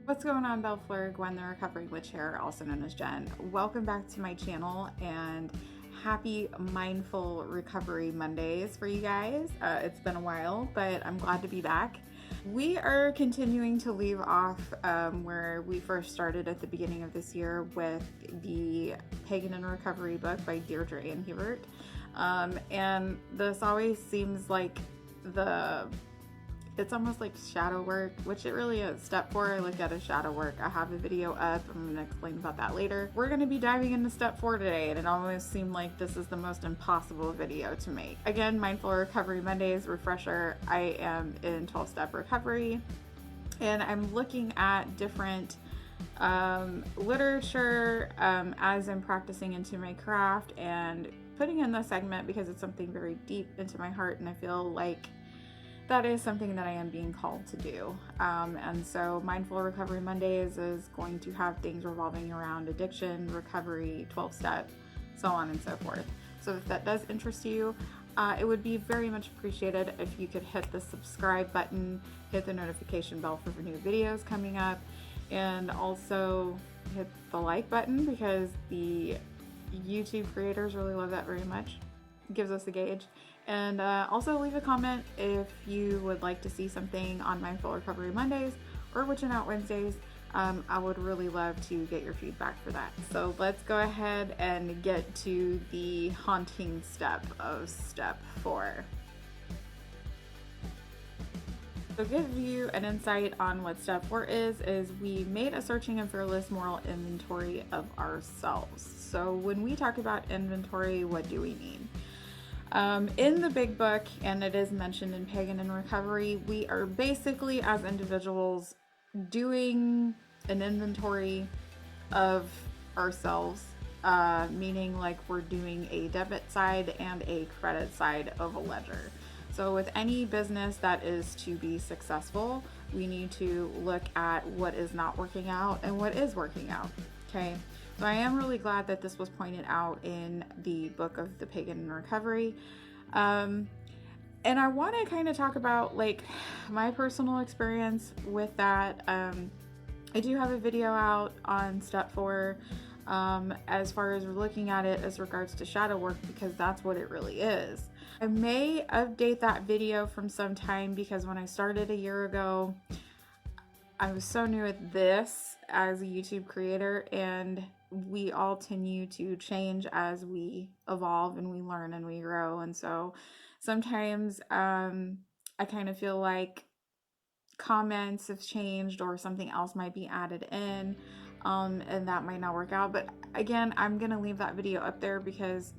What's going on, Bellefleur? Gwen, the recovering witch here, also known as Jen. Welcome back to my channel and happy Mindful Recovery Mondays for you guys. It's been a while, but I'm glad to be back. We are continuing to leave off where we first started at the beginning of this year with the Pagan and Recovery book by Dierdre and Hebert. And this always seems like it's almost like shadow work, which it really is. Step 4, I look at as shadow work. I have a video up. I'm going to explain about that later. We're going to be diving into step 4 today, and it almost seemed like this is the most impossible video to make. Again, Mindful Recovery Mondays, refresher, I am in 12-step recovery, and I'm looking at different literature as I'm practicing into my craft and putting in this segment because it's something very deep into my heart, and I feel like that is something that I am being called to do. And so Mindful Recovery Mondays is going to have things revolving around addiction, recovery, 12-step, so on and so forth. So if that does interest you, it would be very much appreciated if you could hit the subscribe button, hit the notification bell for new videos coming up, and also hit the like button because the YouTube creators really love that very much. It gives us a gauge. And also leave a comment if you would like to see something on Mindful Recovery Mondays or Witchin' Out Wednesdays. I would really love to get your feedback for that. So let's go ahead and get to the haunting step of step 4. So to give you an insight on what step 4 is we made a searching and fearless moral inventory of ourselves. So when we talk about inventory, what do we mean? In the big book, and it is mentioned in Pagan and Recovery, we are basically, as individuals, doing an inventory of ourselves, meaning like we're doing a debit side and a credit side of a ledger. So with any business that is to be successful, we need to look at what is not working out and what is working out, okay? So I am really glad that this was pointed out in the book of the Pagan and Recovery. And I want to kind of talk about like my personal experience with that. I do have a video out on step 4 as far as looking at it as regards to shadow work, because that's what it really is. I may update that video from some time because when I started a year ago, I was so new at this as a YouTube creator, and we all continue to change as we evolve and we learn and we grow. And so sometimes I kind of feel like comments have changed or something else might be added in, and that might not work out. But again, I'm gonna leave that video up there because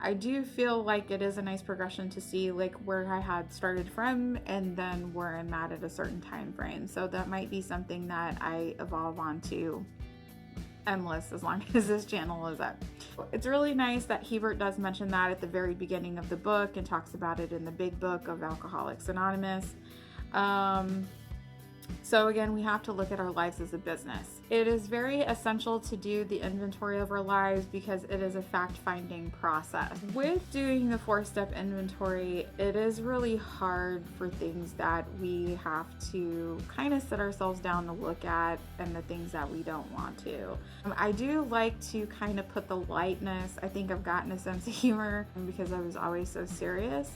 I do feel like it is a nice progression to see like where I had started from and then where I'm at a certain time frame. So that might be something that I evolve onto endless as long as this channel is up. It's really nice that Hebert does mention that at the very beginning of the book and talks about it in the big book of Alcoholics Anonymous. So again, we have to look at our lives as a business. It is very essential to do the inventory of our lives because it is a fact-finding process. With doing the 4-step inventory, it is really hard for things that we have to kind of sit ourselves down to look at and the things that we don't want to. I do like to kind of put the lightness. I think I've gotten a sense of humor because I was always so serious.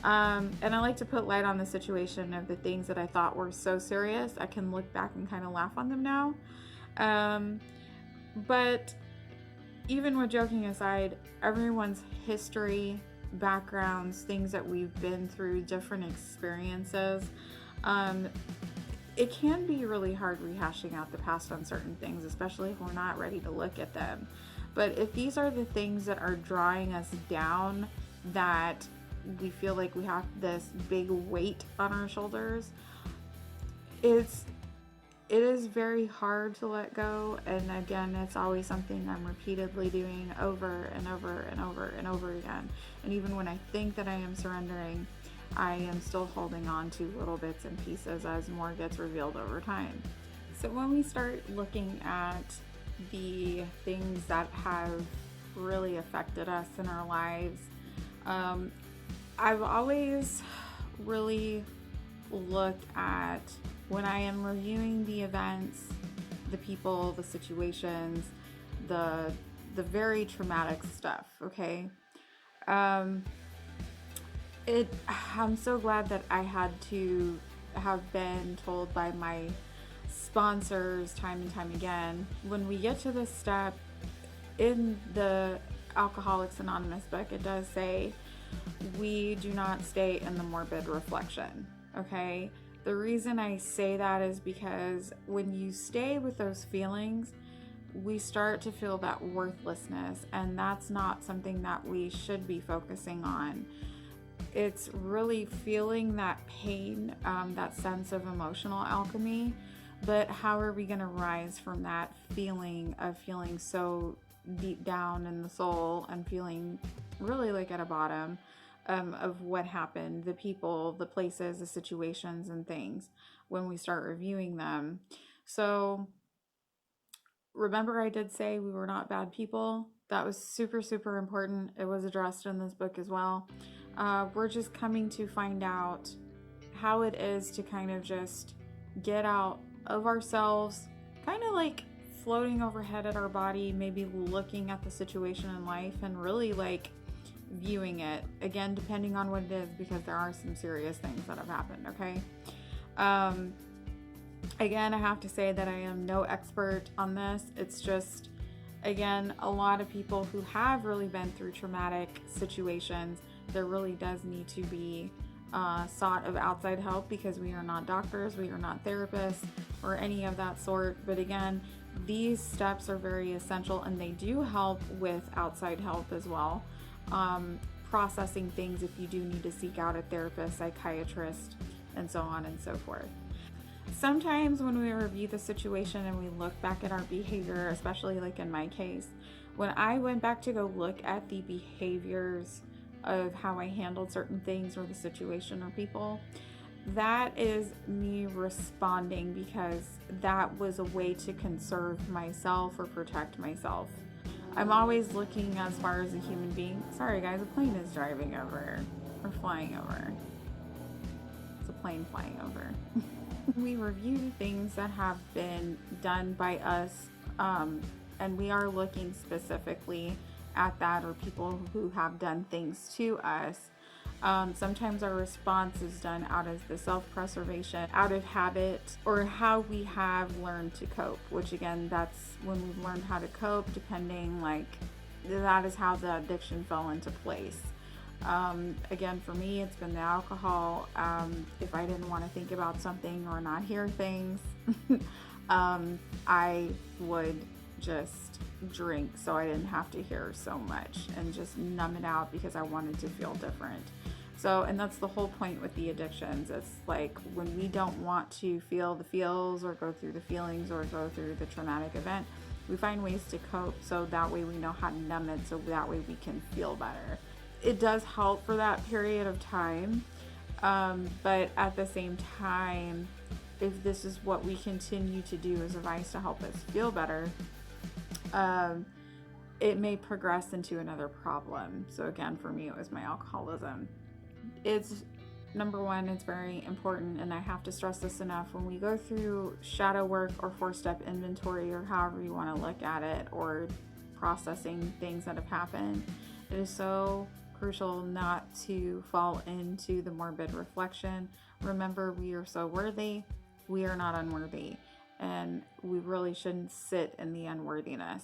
And I like to put light on the situation of the things that I thought were so serious. I can look back and kind of laugh on them now. But even with joking aside, everyone's history, backgrounds, things that we've been through, different experiences, it can be really hard rehashing out the past on certain things, especially if we're not ready to look at them. But if these are the things that are drawing us down, that we feel like we have this big weight on our shoulders, it is very hard to let go. And again, it's always something I'm repeatedly doing over and over and over and over again. And even when I think that I am surrendering, I am still holding on to little bits and pieces as more gets revealed over time. So when we start looking at the things that have really affected us in our lives, I've always really looked at when I am reviewing the events, the people, the situations, the very traumatic stuff, okay? I'm so glad that I had to have been told by my sponsors time and time again, when we get to this step in the Alcoholics Anonymous book, it does say we do not stay in the morbid reflection, okay? The reason I say that is because when you stay with those feelings, we start to feel that worthlessness, and that's not something that we should be focusing on. It's really feeling that pain, that sense of emotional alchemy, but how are we going to rise from that feeling of feeling so deep down in the soul and feeling really like at a bottom of what happened, the people, the places, the situations and things when we start reviewing them. So remember, I did say we were not bad people. That was super, super important. It was addressed in this book as well. We're just coming to find out how it is to kind of just get out of ourselves, kind of like floating overhead at our body, maybe looking at the situation in life and really like viewing it, again, depending on what it is, because there are some serious things that have happened, okay? Again, I have to say that I am no expert on this. It's just, again, a lot of people who have really been through traumatic situations, there really does need to be sought of outside help, because we are not doctors, we are not therapists or any of that sort. But again, these steps are very essential, and they do help with outside help as well. Processing things if you do need to seek out a therapist, psychiatrist, and so on and so forth. Sometimes when we review the situation and we look back at our behavior, especially like in my case, when I went back to go look at the behaviors of how I handled certain things or the situation or people, that is me responding because that was a way to conserve myself or protect myself. I'm always looking as far as a human being. Sorry guys, a plane is driving over or flying over. It's a plane flying over. We review things that have been done by us, and we are looking specifically at that, or people who have done things to us. Sometimes our response is done out of the self-preservation, out of habit, or how we have learned to cope, which again, that's when we've learned how to cope, depending, like, that is how the addiction fell into place. Again, for me, it's been the alcohol. If I didn't want to think about something or not hear things, I would just drink so I didn't have to hear so much and just numb it out because I wanted to feel different. So, and that's the whole point with the addictions. It's like when we don't want to feel the feels or go through the feelings or go through the traumatic event, we find ways to cope so that way we know how to numb it, so that way we can feel better. It does help for that period of time, but at the same time, if this is what we continue to do as a vice to help us feel better, it may progress into another problem. So again, for me, it was my alcoholism. It's number one, it's very important, and I have to stress this enough, when we go through shadow work or 4-step inventory, or however you want to look at it, or processing things that have happened, it is so crucial not to fall into the morbid reflection. Remember, we are so worthy, we are not unworthy, and we really shouldn't sit in the unworthiness.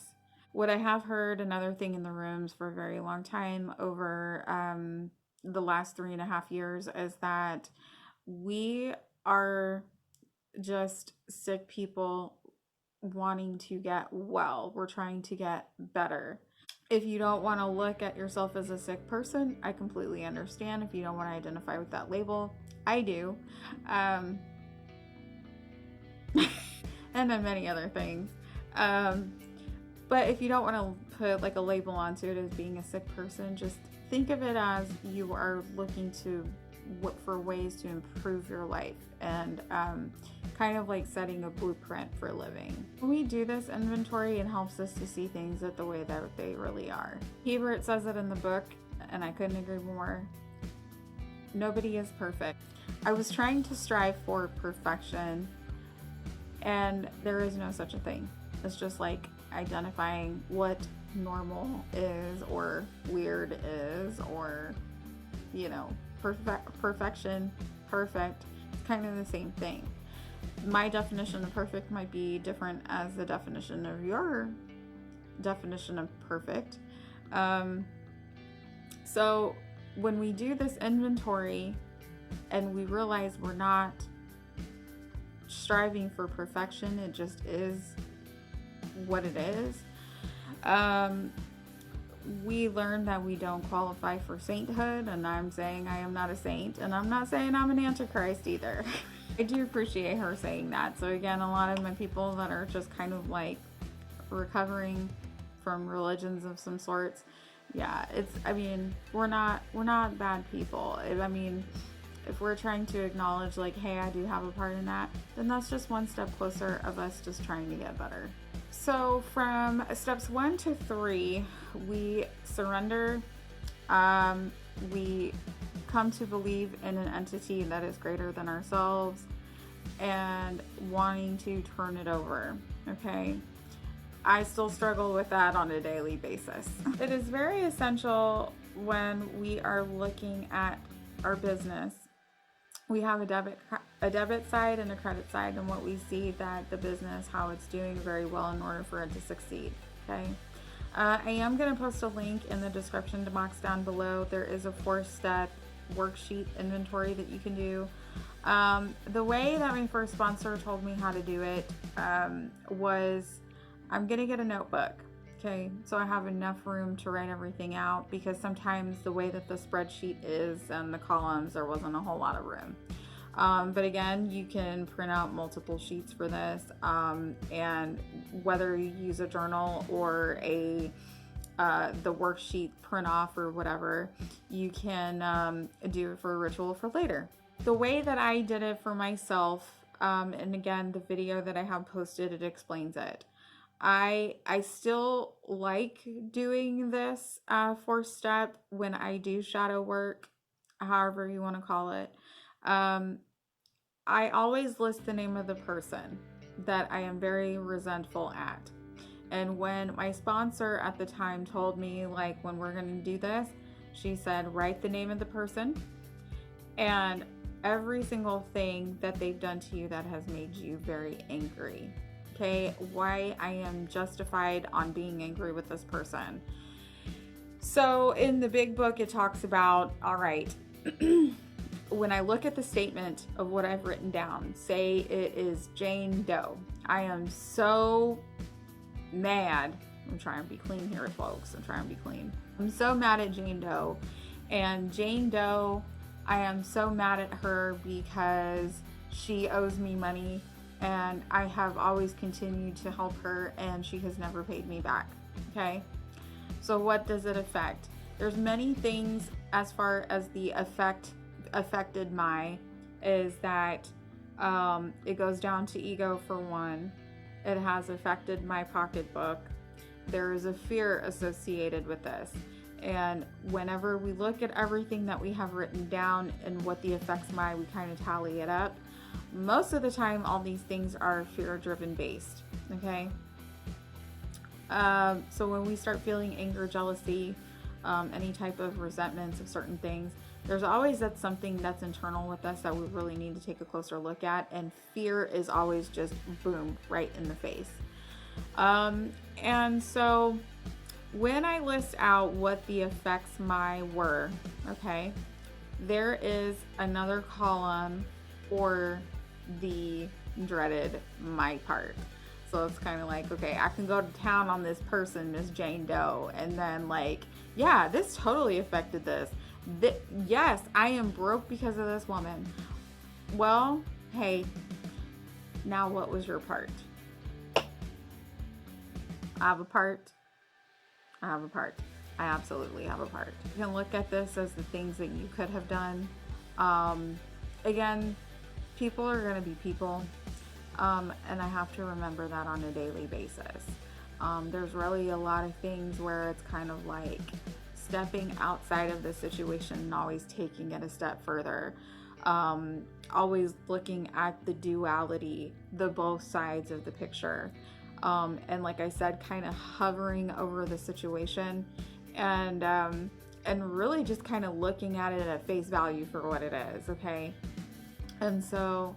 What I have heard, another thing in the rooms for a very long time over the last 3.5 years, is that we are just sick people wanting to get well. We're trying to get better. If you don't want to look at yourself as a sick person, I completely understand. If you don't want to identify with that label, I do. And then many other things. But if you don't want to put like a label onto it as being a sick person, just think of it as you are looking to look for ways to improve your life, and kind of like setting a blueprint for living. When we do this inventory, it helps us to see things at the way that they really are. Hebert says it in the book, and I couldn't agree more. Nobody is perfect. I was trying to strive for perfection And there is no such a thing. It's just like identifying what normal is or weird is, or, you know, perfection, perfect. It's kind of the same thing. My definition of perfect might be different as the definition of your definition of perfect. So when we do this inventory and we realize we're not striving for perfection, it just is what it is, we learn that we don't qualify for sainthood. And I'm saying I am not a saint, and I'm not saying I'm an antichrist either. I do appreciate her saying that. So again, a lot of my people that are just kind of like recovering from religions of some sorts, yeah, it's, I mean, we're not bad people. I mean, if we're trying to acknowledge like, hey, I do have a part in that, then that's just one step closer of us just trying to get better. So from steps 1 to 3, we surrender. We come to believe in an entity that is greater than ourselves and wanting to turn it over. Okay. I still struggle with that on a daily basis. It is very essential when we are looking at our business. We have a debit side and a credit side, and what we see that the business, how it's doing very well in order for it to succeed. Okay. I am going to post a link in the description box down below. There is a 4-step worksheet inventory that you can do. The way that my first sponsor told me how to do it was, I'm going to get a notebook. Okay, so I have enough room to write everything out, because sometimes the way that the spreadsheet is and the columns, there wasn't a whole lot of room. But again, you can print out multiple sheets for this, and whether you use a journal or the worksheet print off or whatever, you can do it for a ritual for later. The way that I did it for myself, and again, the video that I have posted, it explains it. I still like doing this 4-step when I do shadow work, however you want to call it. I always list the name of the person that I am very resentful at. And when my sponsor at the time told me, like, when we're going to do this, she said, write the name of the person and every single thing that they've done to you that has made you very angry. Okay, why I am justified on being angry with this person. So in the big book, it talks about, all right, when I look at the statement of what I've written down, say it is Jane Doe. I am so mad. I'm trying to be clean here, folks. I'm so mad at Jane Doe. And Jane Doe, I am so mad at her because she owes me money, and I have always continued to help her, and she has never paid me back. Okay, so what does it affect? There's many things as far as the affected my is that it goes down to ego for one. It has affected my pocketbook. There is a fear associated with this, and whenever we look at everything that we have written down and what the affects my, we kind of tally it up. Most of the time, all these things are fear-driven based, okay? So when we start feeling anger, jealousy, any type of resentments of certain things, there's always that something that's internal with us that we really need to take a closer look at, and fear is always just boom, right in the face. And so when I list out what the effects my were, okay, there is another column or the dreaded my part. So it's kind of like, okay, I can go to town on this person, Miss Jane Doe, and then like, yeah, this totally affected this. Yes, I am broke because of this woman. Well, hey, now what was your part? I have a part. I absolutely have a part. You can look at this as the things that you could have done. Again, people are going to be people, and I have to remember that on a daily basis. There's really a lot of things where it's kind of like stepping outside of the situation and always taking it a step further. always looking at the duality, the both sides of the picture. And like I said, kind of hovering over the situation and really just kind of looking at it at face value for what it is, okay? And so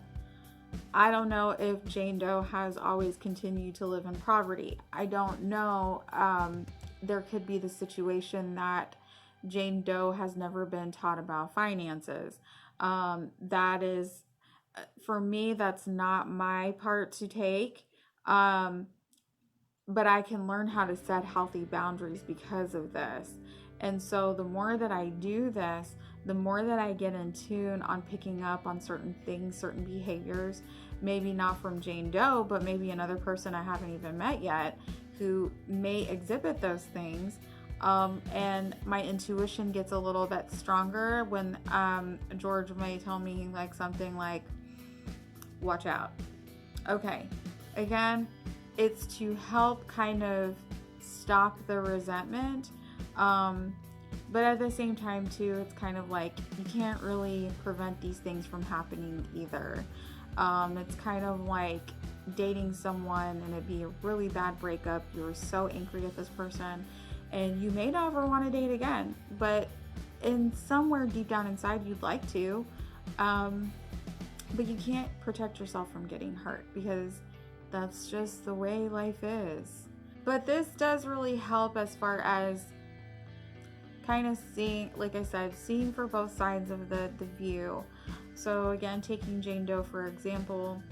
I don't know if Jane Doe has always continued to live in poverty. I don't know. There could be the situation that Jane Doe has never been taught about finances. That is, for me, that's not my part to take. But I can learn how to set healthy boundaries because of this. And so the more that I do this, the more that I get in tune on picking up on certain things, certain behaviors, maybe not from Jane Doe, but maybe another person I haven't even met yet who may exhibit those things. And my intuition gets a little bit stronger when George may tell me like something like, watch out. Okay, again, it's to help kind of stop the resentment. But at the same time too, it's kind of like you can't really prevent these things from happening either. It's kind of like dating someone and it'd be a really bad breakup. You were so angry at this person and you may never want to date again, but in somewhere deep down inside you'd like to, but you can't protect yourself from getting hurt because that's just the way life is. But this does really help as far as kind of seeing, like I said, seeing for both sides of the view. So again, taking Jane Doe for example,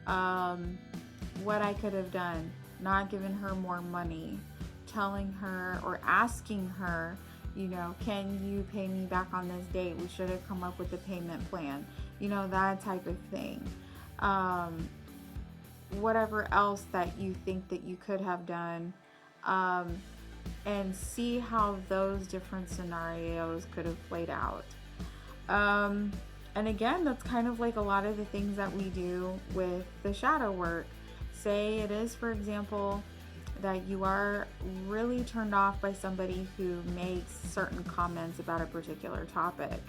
what I could have done, not giving her more money, telling her or asking her, you know, can you pay me back on this date? We should have come up with a payment plan, you know, that type of thing. Whatever else that you think that you could have done, and see how those different scenarios could have played out. And again, that's kind of like a lot of the things that we do with the shadow work. Say it is, for example, that you are really turned off by somebody who makes certain comments about a particular topic.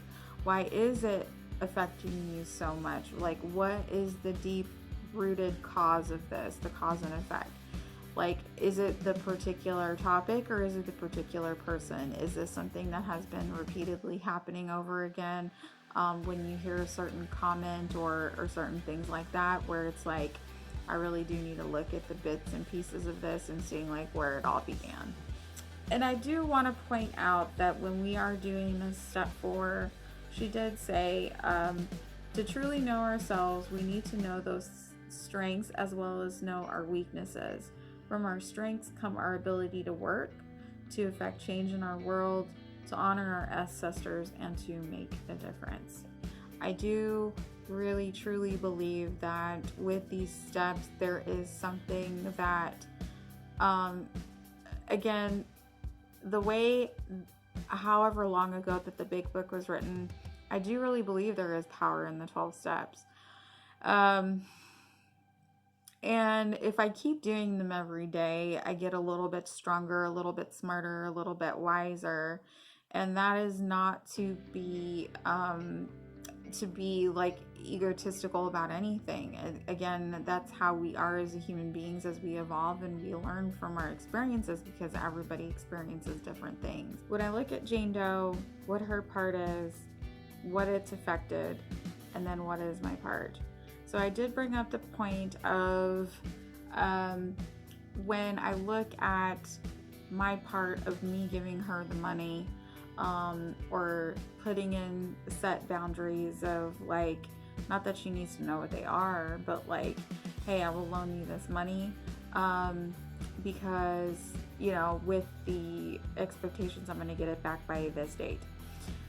Why is it affecting you so much? Like, what is the deep rooted cause of this, the cause and effect? Like, is it the particular topic or is it the particular person? Is this something that has been repeatedly happening over again? When you hear a certain comment or certain things like that, where it's like, I really do need to look at the bits and pieces of this and seeing like where it all began. And I do want to point out that when we are doing this step 4, she did say, to truly know ourselves, we need to know those strengths as well as know our weaknesses. From our strengths come our ability to work, to affect change in our world, to honor our ancestors, and to make a difference. I do really truly believe that with these steps there is something that, again, the way, however long ago that the big book was written, I do really believe there is power in the 12 steps. And if I keep doing them every day, I get a little bit stronger, a little bit smarter, a little bit wiser. And that is not to be like egotistical about anything. Again, that's how we are as human beings as we evolve and we learn from our experiences, because everybody experiences different things. When I look at Jane Doe, what her part is, what it's affected, and then what is my part. So I did bring up the point of when I look at my part of me giving her the money, or putting in set boundaries of like, not that she needs to know what they are, but like, hey, I will loan you this money, because, you know, with the expectations I'm going to get it back by this date.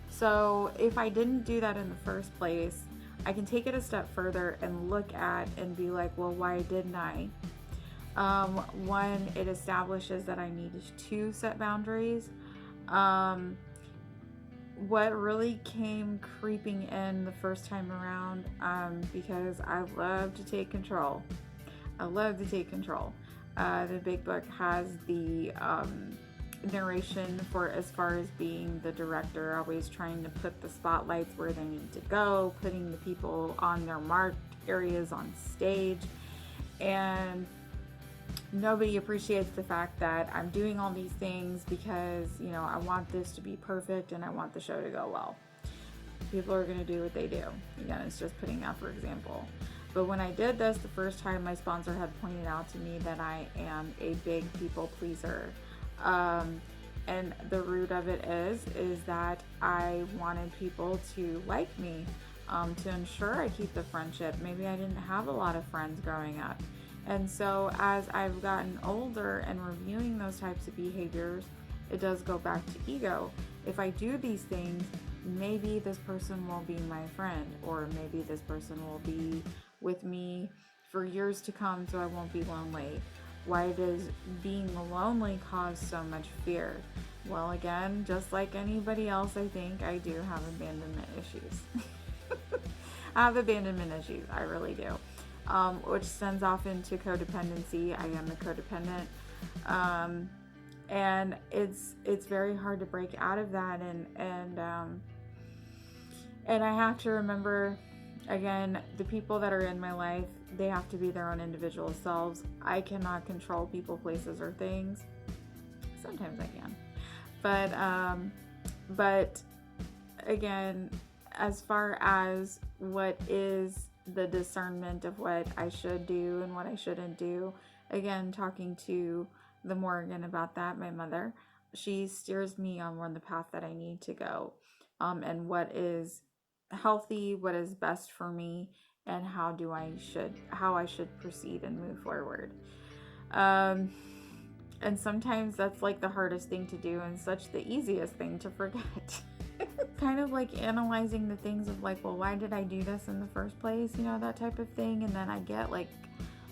So if I didn't do that in the first place, I can take it a step further and look at and be like, well, why didn't I? One, it establishes that I need to set boundaries. What really came creeping in the first time around, because I love to take control. The big book has the narration for as far as being the director, always trying to put the spotlights where they need to go, putting the people on their marked areas on stage, and nobody appreciates the fact that I'm doing all these things because, you know, I want this to be perfect and I want the show to go well. People are going to do what they do. Again, it's just putting that for example. But when I did this the first time, my sponsor had pointed out to me that I am a big people pleaser. And the root of it is that I wanted people to like me, to ensure I keep the friendship. Maybe I didn't have a lot of friends growing up. And so as I've gotten older and reviewing those types of behaviors, it does go back to ego. If I do these things, maybe this person will be my friend, or maybe this person will be with me for years to come so I won't be lonely. Why does being lonely cause so much fear? Well, again, just like anybody else, I think I do have abandonment issues. I have abandonment issues, I really do. Which sends off into codependency. I am a codependent. And it's very hard to break out of that, and I have to remember, again, the people that are in my life, they have to be their own individual selves. I cannot control people, places, or things. Sometimes I can, but again, as far as what is the discernment of what I should do and what I shouldn't do, again, talking to the Morgan about that, my mother, she steers me on the path that I need to go, and what is healthy, what is best for me, and how I should proceed and move forward. And sometimes that's like the hardest thing to do and such the easiest thing to forget. Kind of like analyzing the things of like, well, why did I do this in the first place? You know, that type of thing. And then I get like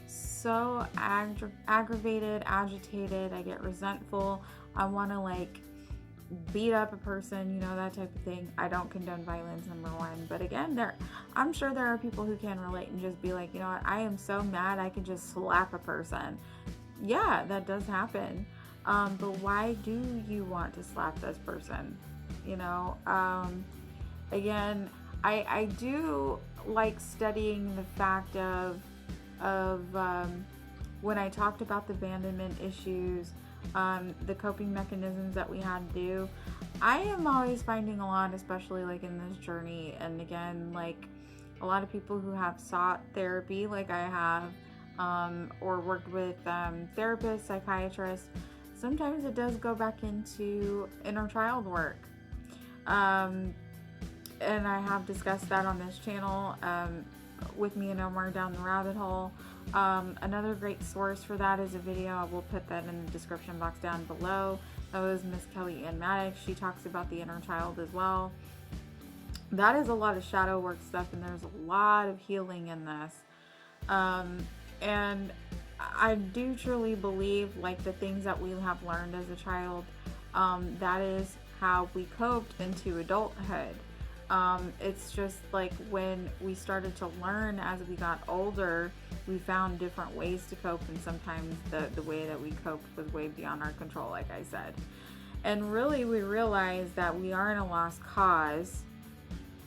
so aggravated, agitated. I get resentful. I want to like beat up a person, you know, that type of thing. I don't condone violence, number one. But again, I'm sure there are people who can relate and just be like, you know what, I am so mad I can just slap a person. Yeah, that does happen. But why do you want to slap this person? You know, again, I do like studying the fact of when I talked about the abandonment issues, the coping mechanisms that we had to do. I am always finding a lot, especially like in this journey, and again, like a lot of people who have sought therapy, like I have, or worked with therapists, psychiatrists. Sometimes it does go back into inner child work. And I have discussed that on this channel, with me and Omar down the rabbit hole. Another great source for that is a video. I will put that in the description box down below. That was Miss Kelly Ann Maddox. She talks about the inner child as well. That is a lot of shadow work stuff, and there's a lot of healing in this. And I do truly believe, like, the things that we have learned as a child, that is how we coped into adulthood. It's just like when we started to learn as we got older, we found different ways to cope, and sometimes the way that we coped was way beyond our control, like I said. And really, we realized that we are in a lost cause.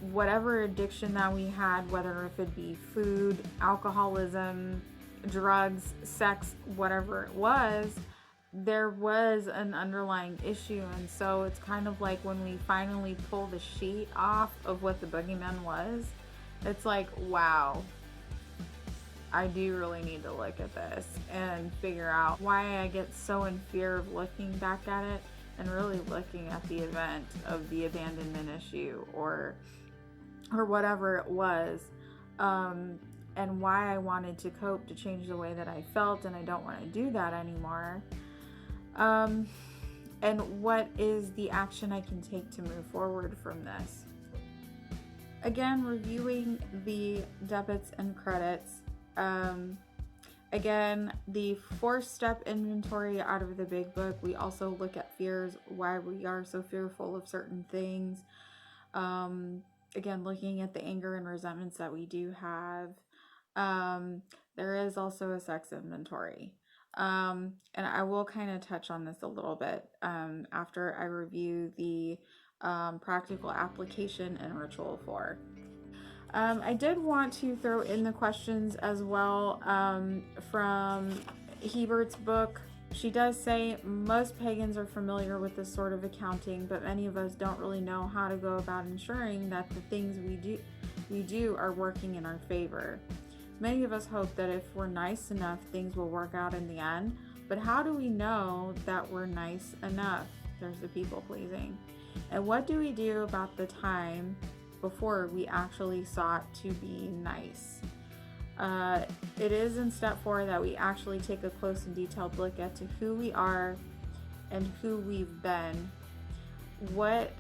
Whatever addiction that we had, whether if it be food, alcoholism, drugs, sex, whatever it was, there was an underlying issue. And so it's kind of like when we finally pull the sheet off of what the boogeyman was, it's like, wow, I do really need to look at this and figure out why I get so in fear of looking back at it and really looking at the event of the abandonment issue or whatever it was, and why I wanted to cope to change the way that I felt, and I don't want to do that anymore. And what is the action I can take to move forward from this? Again, reviewing the debits and credits. Again, the 4-step inventory out of the big book. We also look at fears, why we are so fearful of certain things. Again, looking at the anger and resentments that we do have. There is also a sex inventory. And I will kind of touch on this a little bit after I review the practical application and ritual 4. I did want to throw in the questions as well from Hebert's book. She does say most pagans are familiar with this sort of accounting, but many of us don't really know how to go about ensuring that the things we do are working in our favor. Many of us hope that if we're nice enough, things will work out in the end. But how do we know that we're nice enough? There's the people pleasing. And what do we do about the time before we actually sought to be nice? It is in step 4 that we actually take a close and detailed look at to who we are and who we've been. What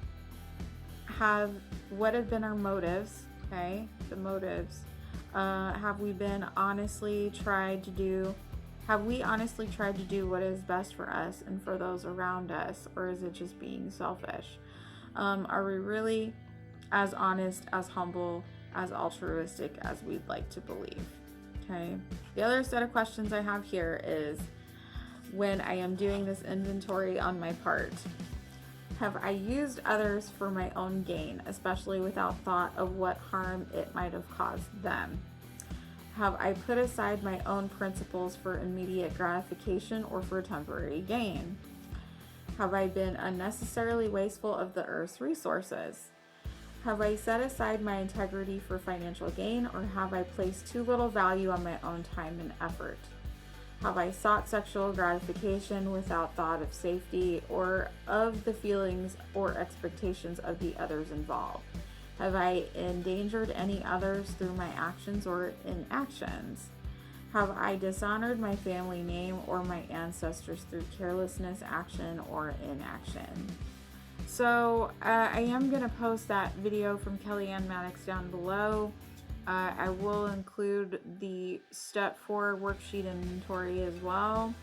have been our motives? Okay, the motives. Have we honestly tried to do what is best for us and for those around us, or is it just being selfish? Are we really as honest, as humble, as altruistic as we'd like to believe? Okay. The other set of questions I have here is, when I am doing this inventory on my part, have I used others for my own gain, especially without thought of what harm it might have caused them? Have I put aside my own principles for immediate gratification or for temporary gain? Have I been unnecessarily wasteful of the earth's resources? Have I set aside my integrity for financial gain, or have I placed too little value on my own time and effort? Have I sought sexual gratification without thought of safety or of the feelings or expectations of the others involved? Have I endangered any others through my actions or inactions? Have I dishonored my family name or my ancestors through carelessness, action, or inaction? So I am going to post that video from Kellyanne Maddox down below. I will include the step 4 worksheet inventory as well,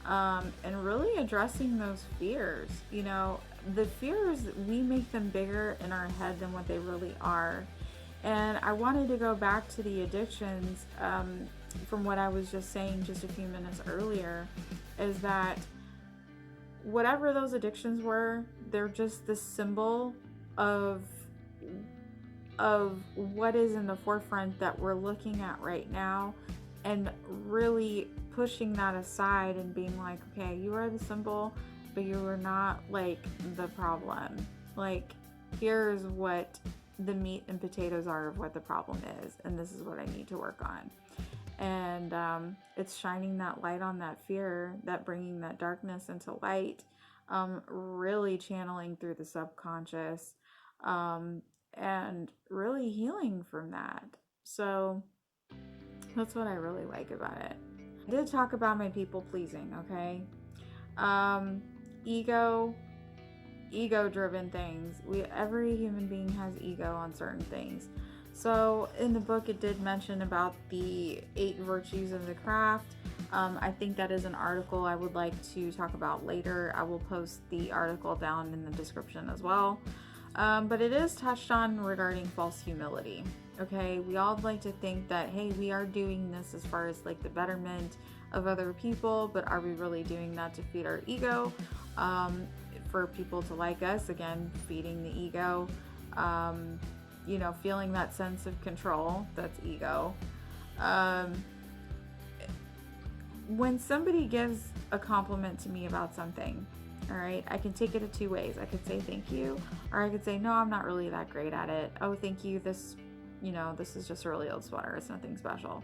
and really addressing those fears. You know, the fears, we make them bigger in our head than what they really are. And I wanted to go back to the addictions from what I was just saying just a few minutes earlier, is that whatever those addictions were, they're just the symbol of what is in the forefront that we're looking at right now, and really pushing that aside and being like, okay, you are the symbol, but you are not like the problem. Like, here's what the meat and potatoes are of what the problem is, and this is what I need to work on. And it's shining that light on that fear, that bringing that darkness into light, really channeling through the subconscious, and really healing from that. So that's what I really like about it. I did talk about my people pleasing, okay? Ego driven things. Every human being has ego on certain things. So in the book, it did mention about the 8 virtues of the craft. I think that is an article I would like to talk about later. I will post the article down in the description as well. But it is touched on regarding false humility. Okay, we all like to think that, hey, we are doing this as far as like the betterment of other people, but are we really doing that to feed our ego? For people to like us, again, feeding the ego. You know, feeling that sense of control, that's ego. When somebody gives a compliment to me about something, all right, I can take it in 2 ways. I could say thank you, or I could say, no, I'm not really that great at it. Oh, thank you. This is just a really old sweater. It's nothing special.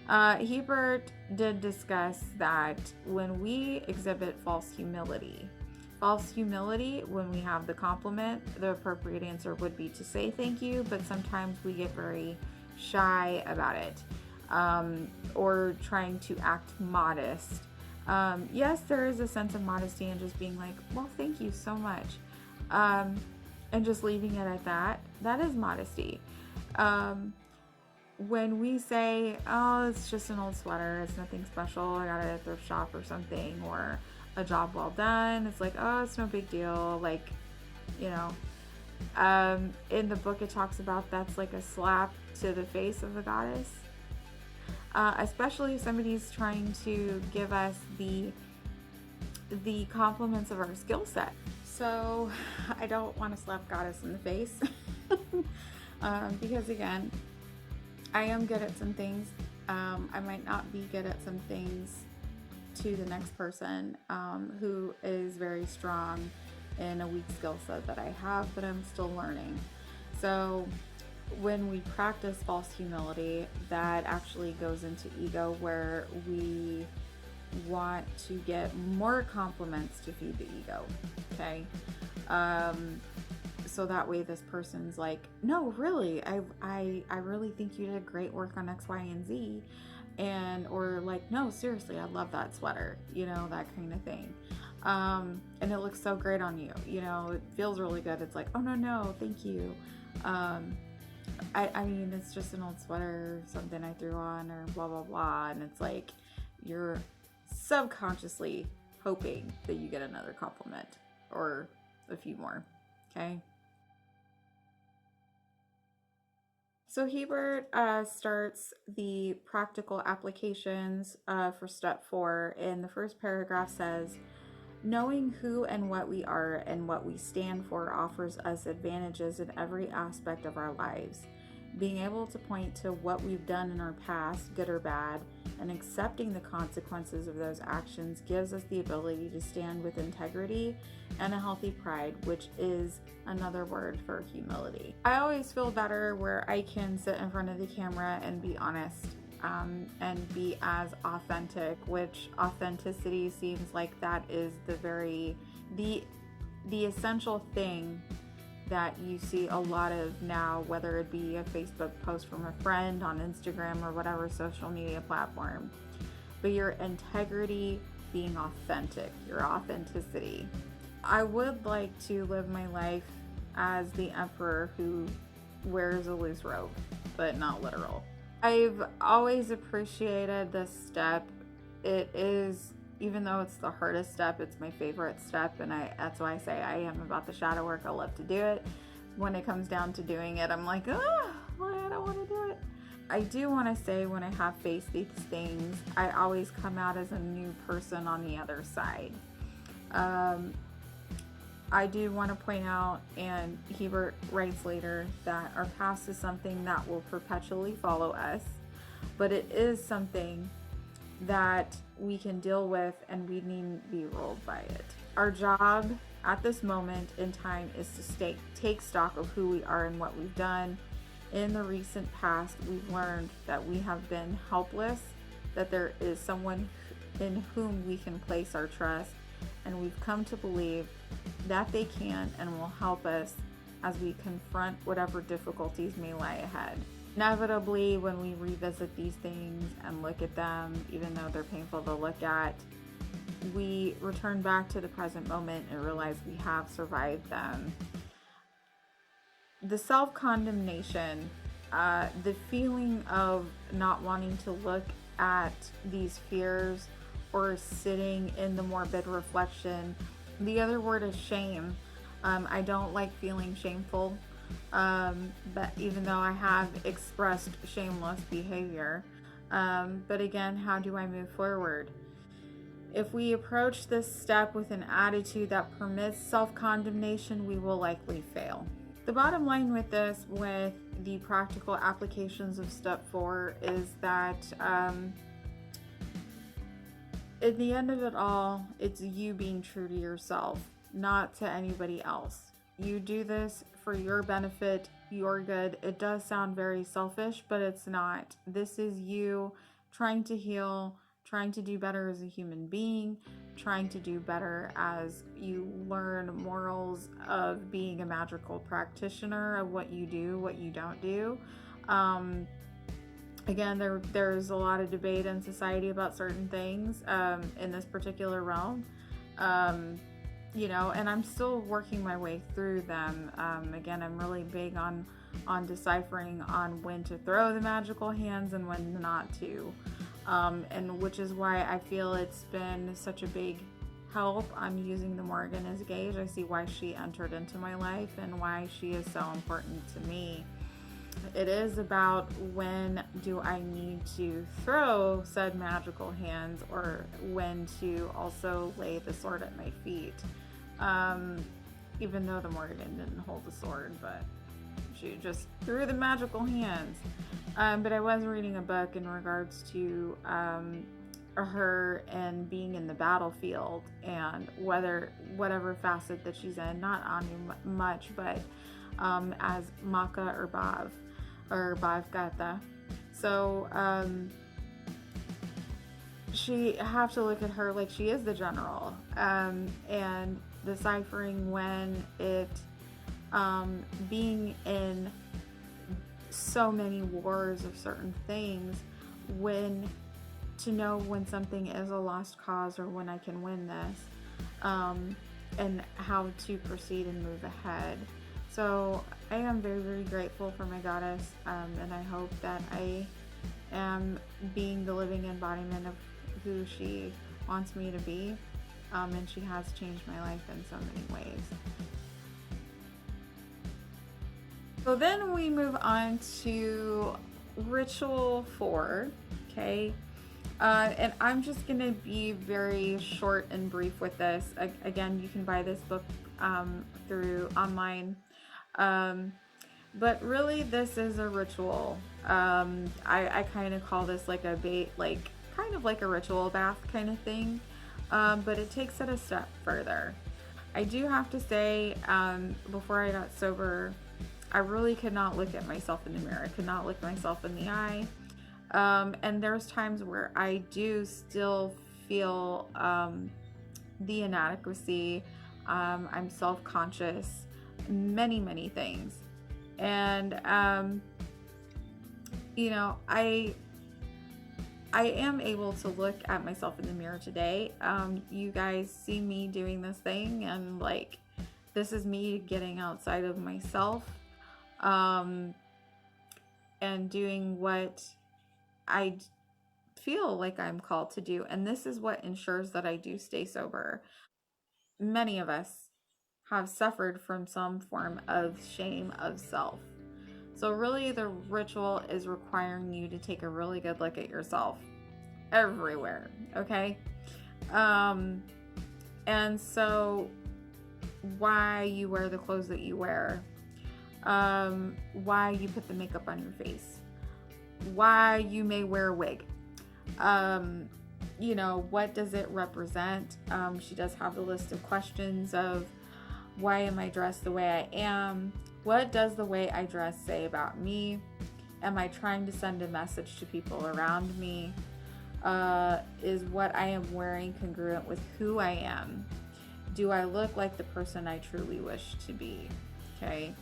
Hebert did discuss that when we exhibit false humility, when we have the compliment, the appropriate answer would be to say thank you, but sometimes we get very shy about it, or trying to act modest. Yes, there is a sense of modesty in just being like, well, thank you so much, and just leaving it at that. That is modesty. When we say, oh, it's just an old sweater, it's nothing special, I got it at a thrift shop or something, or a job well done, it's like, oh, it's no big deal, like, you know, in the book it talks about that's like a slap to the face of the goddess. especially if somebody's trying to give us the compliments of our skill set. So I don't want to slap Goddess in the face because again, I am good at some things. I might not be good at some things to the next person who is very strong in a weak skill set that I have, but I'm still learning. So when we practice false humility, that actually goes into ego, where we want to get more compliments to feed the ego. Okay. So that way this person's like, no, really, I really think you did great work on X, Y, and Z. And, or like, no, seriously, I love that sweater, you know, that kind of thing. And it looks so great on you, you know, it feels really good. It's like, oh no, thank you. I mean, it's just an old sweater, something I threw on, or blah, blah, blah. And it's like, you're subconsciously hoping that you get another compliment or a few more. Okay. So Hebert starts the practical applications for step 4. And the first paragraph says, knowing who and what we are and what we stand for offers us advantages in every aspect of our lives. Being able to point to what we've done in our past, good or bad, and accepting the consequences of those actions gives us the ability to stand with integrity and a healthy pride, which is another word for humility. I always feel better where I can sit in front of the camera and be honest and be as authentic, which authenticity seems like that is the essential thing that you see a lot of now, whether it be a Facebook post from a friend on Instagram or whatever social media platform. But your integrity, being authentic, your authenticity. I would like to live my life as the emperor who wears a loose robe, but not literal. I've always appreciated this step. It is, even though it's the hardest step, it's my favorite step, and that's why I say I am about the shadow work. I love to do it. When it comes down to doing it, I'm like, I don't want to do it. I do want to say, when I have faced these things, I always come out as a new person on the other side. I do want to point out, and Hebert writes later, that our past is something that will perpetually follow us, but it is something that we can deal with, and we needn't be ruled by it. Our job at this moment in time is to take stock of who we are and what we've done. In the recent past, we've learned that we have been helpless, that there is someone in whom we can place our trust, and we've come to believe that they can and will help us as we confront whatever difficulties may lie ahead. Inevitably, when we revisit these things and look at them, even though they're painful to look at, we return back to the present moment and realize we have survived them. The self-condemnation, the feeling of not wanting to look at these fears or sitting in the morbid reflection. The other word is shame. I don't like feeling shameful, but even though I have expressed shameless behavior. But again, how do I move forward? If we approach this step with an attitude that permits self-condemnation, we will likely fail. The bottom line with this, with the practical applications of step 4, is that at the end of it all, it's you being true to yourself, not to anybody else. You do this for your benefit, your good. It does sound very selfish, but it's not. This is you trying to heal, trying to do better as a human being, trying to do better as you learn morals of being a magical practitioner, of what you do, what you don't do. Again, there's a lot of debate in society about certain things in this particular realm, and I'm still working my way through them. Again, I'm really big on deciphering on when to throw the magical hands and when not to, and which is why I feel it's been such a big help. I'm using the Morgan as a gauge. I see why she entered into my life and why she is so important to me. it is about when do I need to throw said magical hands, or when to also lay the sword at my feet. Even though the Morgan didn't hold the sword, but she just threw the magical hands. But I was reading a book in regards to her and being in the battlefield, and whatever facet that she's in, not Anu much, but as Maka or Bavgata. So she have to look at her like she is the general, and deciphering when it being in so many wars of certain things, when to know when something is a lost cause or when I can win this, and how to proceed and move ahead. So I am very, very grateful for my goddess, and I hope that I am being the living embodiment of who she wants me to be, and she has changed my life in so many ways. So then we move on to ritual 4, okay? And I'm just going to be very short and brief with this. Again, you can buy this book through online. But really, this is a ritual. I kind of call this like kind of like a ritual bath kind of thing. But it takes it a step further. I do have to say, before I got sober, I really could not look at myself in the mirror. I could not look myself in the eye. And there's times where I do still feel the inadequacy. I'm self-conscious, many, many things. And, you know, I am able to look at myself in the mirror today. You guys see me doing this thing, and like, this is me getting outside of myself, and doing what I feel like I'm called to do. And this is what ensures that I do stay sober. Many of us have suffered from some form of shame of self. So really, the ritual is requiring you to take a really good look at yourself everywhere, okay? And so why you wear the clothes that you wear, why you put the makeup on your face, why you may wear a wig, you know, what does it represent? She does have the list of questions of, why am I dressed the way I am? What does the way I dress say about me? Am I trying to send a message to people around me? Is what I am wearing congruent with who I am? Do I look like the person I truly wish to be? Okay.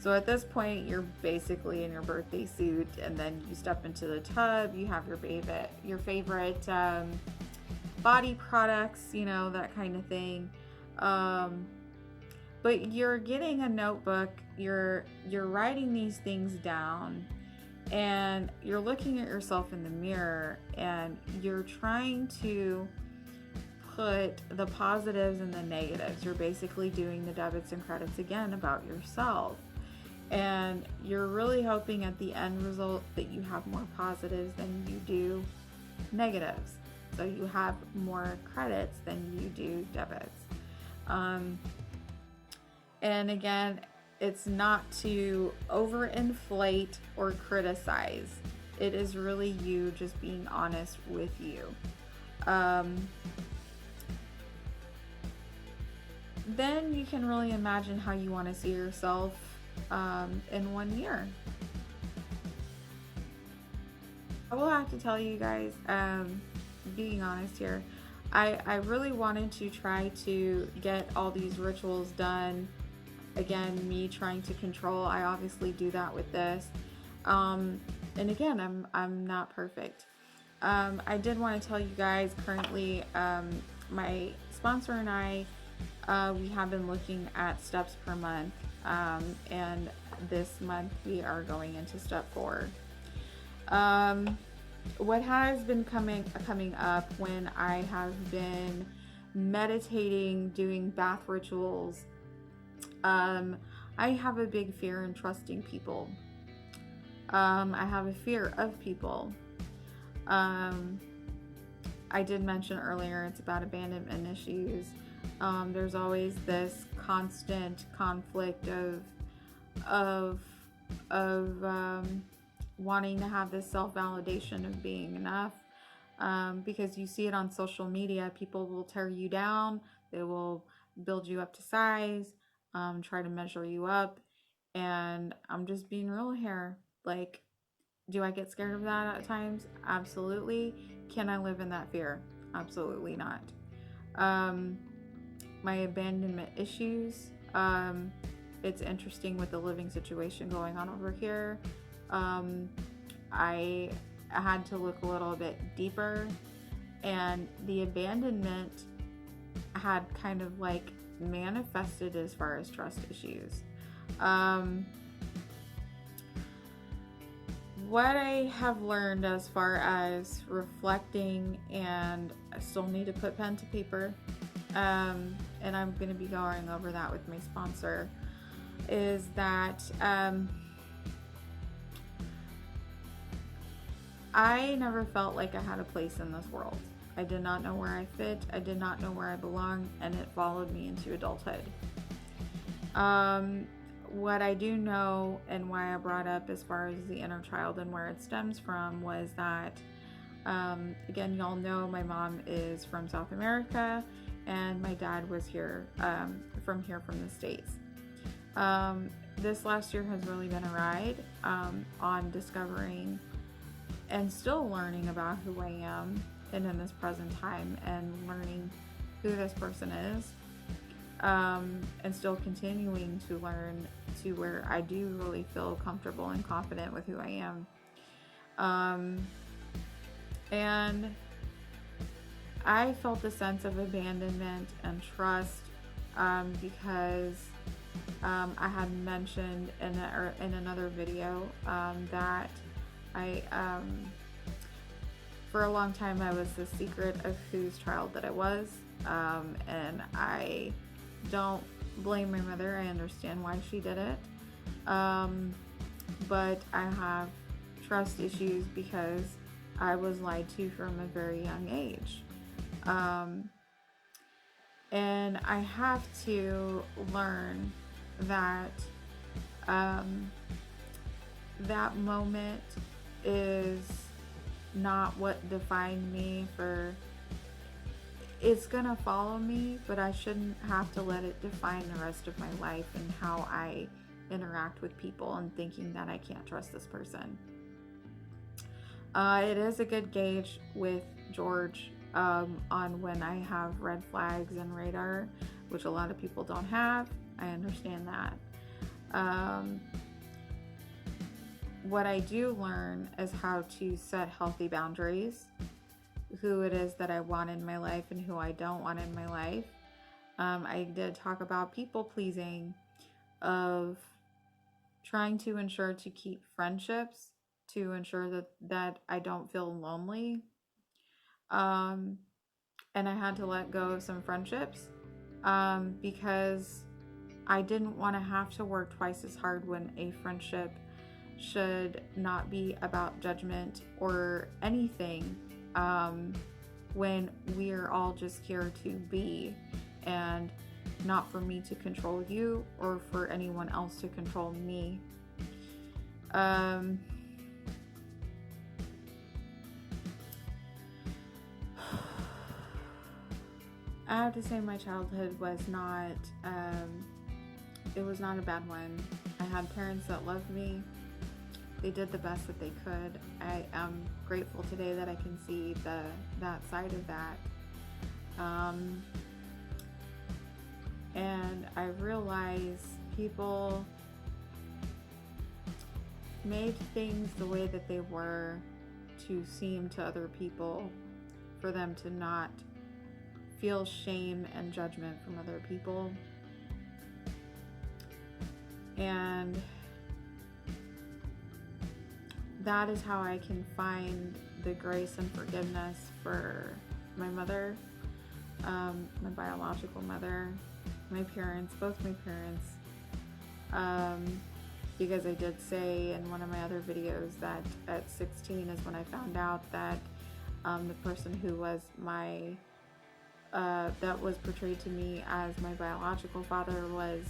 So at this point, you're basically in your birthday suit, and then you step into the tub. You have your favorite body products, you know, that kind of thing. But you're getting a notebook. You're writing these things down, and you're looking at yourself in the mirror, and you're trying to put the positives and the negatives. You're basically doing the debits and credits again about yourself. And you're really hoping at the end result that you have more positives than you do negatives. So you have more credits than you do debits. And again, it's not to overinflate or criticize. It is really you just being honest with you. Then you can really imagine how you want to see yourself in 1 year. I will have to tell you guys, being honest here, I really wanted to try to get all these rituals done. Again, me trying to control, I obviously do that with this. And again, I'm not perfect. I did want to tell you guys, currently, my sponsor and I, we have been looking at steps per month. And this month we are going into step 4. What has been coming up when I have been meditating, doing bath rituals, I have a big fear in trusting people. I have a fear of people. I did mention earlier it's about abandonment issues. There's always this constant conflict of wanting to have this self-validation of being enough, because you see it on social media. People will tear you down, they will build you up to size, try to measure you up, and I'm just being real here. Like, do I get scared of that at times? Absolutely. Can I live in that fear? Absolutely not. My abandonment issues, it's interesting with the living situation going on over here. I had to look a little bit deeper, and the abandonment had kind of like manifested as far as trust issues. What I have learned as far as reflecting, and I still need to put pen to paper, and I'm going to be going over that with my sponsor, is that I never felt like I had a place in this world. I did not know where I fit. I did not know where I belonged, and it followed me into adulthood. What I do know, and why I brought up as far as the inner child and where it stems from, was that, again, y'all know my mom is from South America, and my dad was here, from the States. This last year has really been a ride, on discovering and still learning about who I am, and in this present time, and learning who this person is, and still continuing to learn to where I do really feel comfortable and confident with who I am. And I felt a sense of abandonment and trust, because I had mentioned in another video, that I, for a long time, I was the secret of whose child that I was, and I don't blame my mother. I understand why she did it, but I have trust issues because I was lied to from a very young age, and I have to learn that that moment is not what defined me. It's gonna follow me, but I shouldn't have to let it define the rest of my life and how I interact with people, and thinking that I can't trust this person. It is a good gauge with George, on when I have red flags and radar, which a lot of people don't have. I understand that. What I do learn is how to set healthy boundaries, who it is that I want in my life and who I don't want in my life. I did talk about people pleasing, of trying to ensure to keep friendships, to ensure that I don't feel lonely. And I had to let go of some friendships, because I didn't want to have to work twice as hard when a friendship should not be about judgment or anything, when we're all just here to be, and not for me to control you or for anyone else to control me. I have to say my childhood was not, it was not a bad one. I had parents that loved me. They did the best that they could. I am grateful today that I can see that side of that. And I realize people made things the way that they were to seem to other people, for them to not feel shame and judgment from other people. And that is how I can find the grace and forgiveness for my mother, my biological mother, my parents, both my parents, because I did say in one of my other videos that at 16 is when I found out that the person who was that was portrayed to me as my biological father was,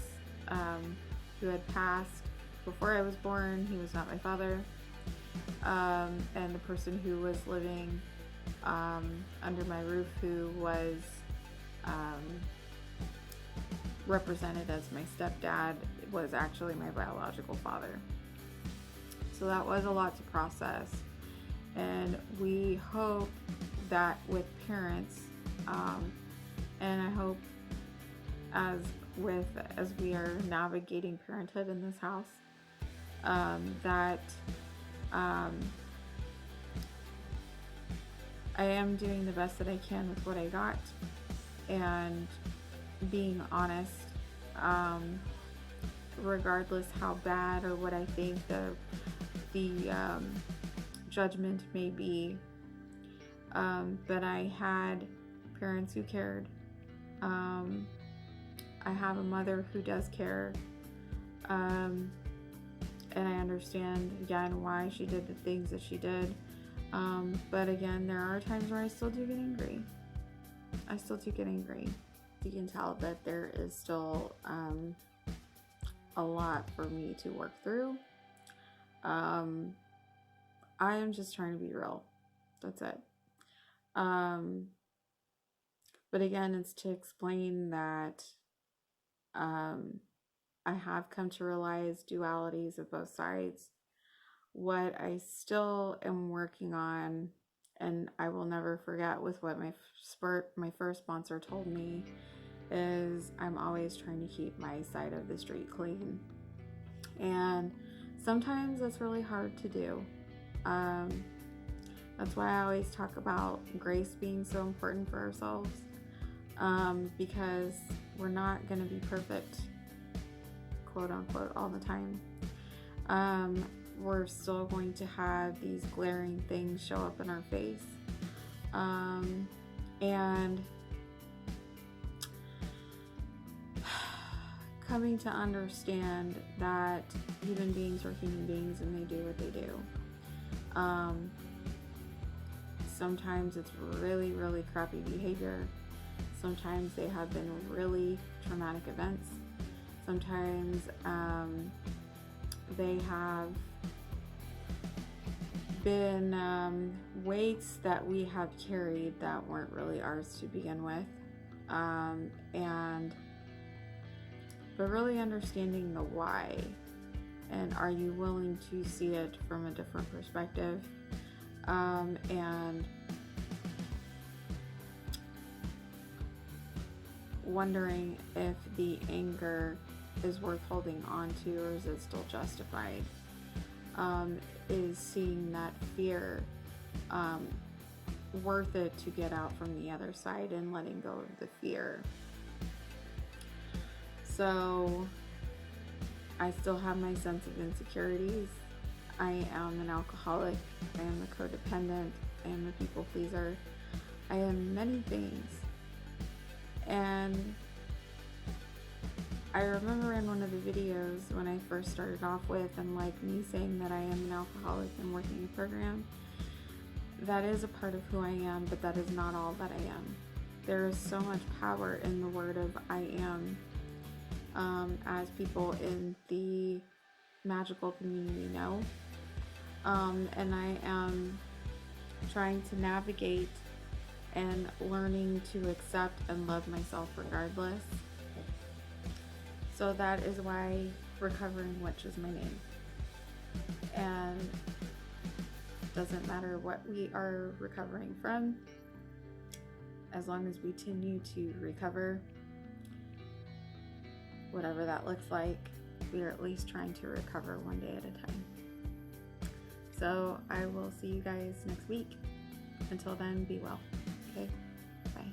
who had passed before I was born. He was not my father. And the person who was living under my roof, who was represented as my stepdad, was actually my biological father. So that was a lot to process. And we hope that with parents, and I hope as we are navigating parenthood in this house, that I am doing the best that I can with what I got, and being honest, regardless how bad or what I think the judgment may be. But I had parents who cared. I have a mother who does care. And I understand, again, why she did the things that she did. But again, there are times where I still do get angry. You can tell that there is still a lot for me to work through. I am just trying to be real. That's it. But again, it's to explain that I have come to realize dualities of both sides. What I still am working on, and I will never forget with what my first sponsor told me, is I'm always trying to keep my side of the street clean. And sometimes that's really hard to do. That's why I always talk about grace being so important for ourselves, because we're not going to be perfect, quote unquote, all the time. We're still going to have these glaring things show up in our face. And coming to understand that human beings are human beings and they do what they do. Sometimes it's really, really crappy behavior. Sometimes they have been really traumatic events. Sometimes they have been weights that we have carried that weren't really ours to begin with. But really understanding the why, and are you willing to see it from a different perspective, and wondering if the anger is worth holding on to, or is it still justified? Is seeing that fear worth it to get out from the other side and letting go of the fear? So I still have my sense of insecurities. I am an alcoholic. I am a codependent. I am a people pleaser. I am many things. And I remember in one of the videos when I first started off with, and like me saying that I am an alcoholic and working a program, that is a part of who I am, but that is not all that I am. There is so much power in the word of I am. As people in the magical community know. And I am trying to navigate and learning to accept and love myself regardless. So that is why Recovering Witch is my name. And it doesn't matter what we are recovering from, as long as we continue to recover, whatever that looks like, we are at least trying to recover one day at a time. So I will see you guys next week. Until then, be well. Okay? Bye.